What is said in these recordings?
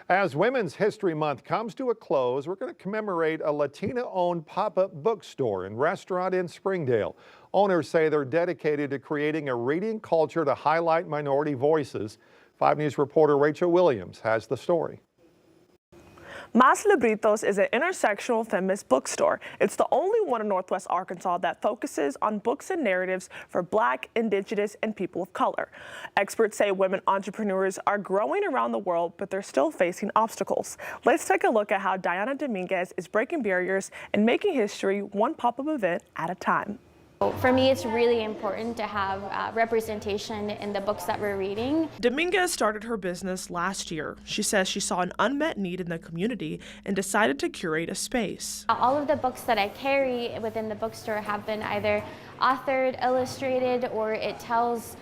As Women's History Month comes to a close, we're going to commemorate a Latina-owned pop-up bookstore and restaurant in Springdale. Owners say they're dedicated to creating a reading culture to highlight minority voices. 5 News reporter Rachel Williams has the story. Libritos is an intersectional feminist bookstore. It's the only one in Northwest Arkansas that focuses on books and narratives for Black, Indigenous, and people of color. Experts say women entrepreneurs are growing around the world, but they're still facing obstacles. Let's take a look at how Diana Dominguez is breaking barriers and making history one pop-up event at a time. For me, it's really important to have representation in the books that we're reading. Dominguez started her business last year. She says she saw an unmet need in the community and decided to curate a space. All of the books that I carry within the bookstore have been either authored, illustrated, or it tells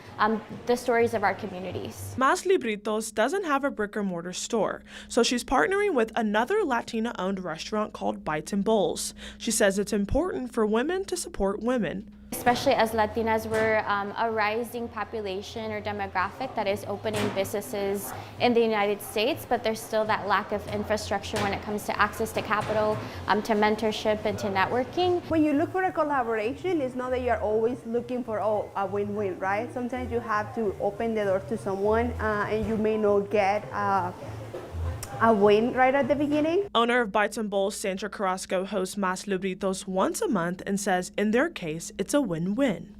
the stories of our communities. Libritos doesn't have a brick-and-mortar store, so she's partnering with another Latina-owned restaurant called Bites and Bowls. She says it's important for women to support women. Especially as Latinas, we're a rising population or demographic that is opening businesses in the United States, but there's still that lack of infrastructure when it comes to access to capital, to mentorship, and to networking. When you look for a collaboration, it's not that you're always looking for a win-win, right? Sometimes you have to open the door to someone and you may not get a win right at the beginning. Owner of Bites and Bowls, Sandra Carrasco, hosts Libritos once a month and says in their case, it's a win-win.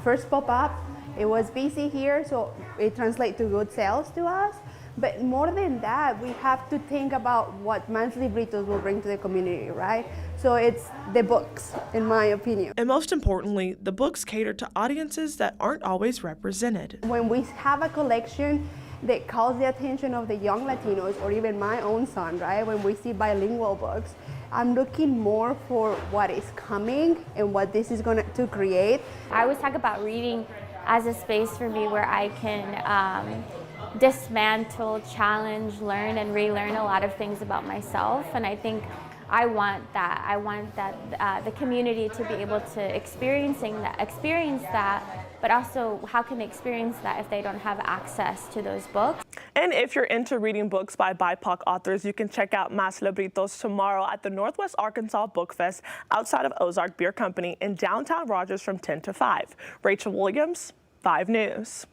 First pop-up, it was busy here, so it translates to good sales to us. But more than that, we have to think about what Libritos will bring to the community, right? So it's the books, in my opinion. And most importantly, the books cater to audiences that aren't always represented. When we have a collection that calls the attention of the young Latinos, or even my own son, right? When we see bilingual books, I'm looking more for what is coming and what this is going to create. I always talk about reading as a space for me where I can dismantle, challenge, learn, and relearn a lot of things about myself. And I think I want that. I want that the community to be able to experience that, but also how can they experience that if they don't have access to those books? And if you're into reading books by BIPOC authors, you can check out Libritos tomorrow at the Northwest Arkansas Book Fest outside of Ozark Beer Company in downtown Rogers from 10 to 5. Rachel Williams, 5 News.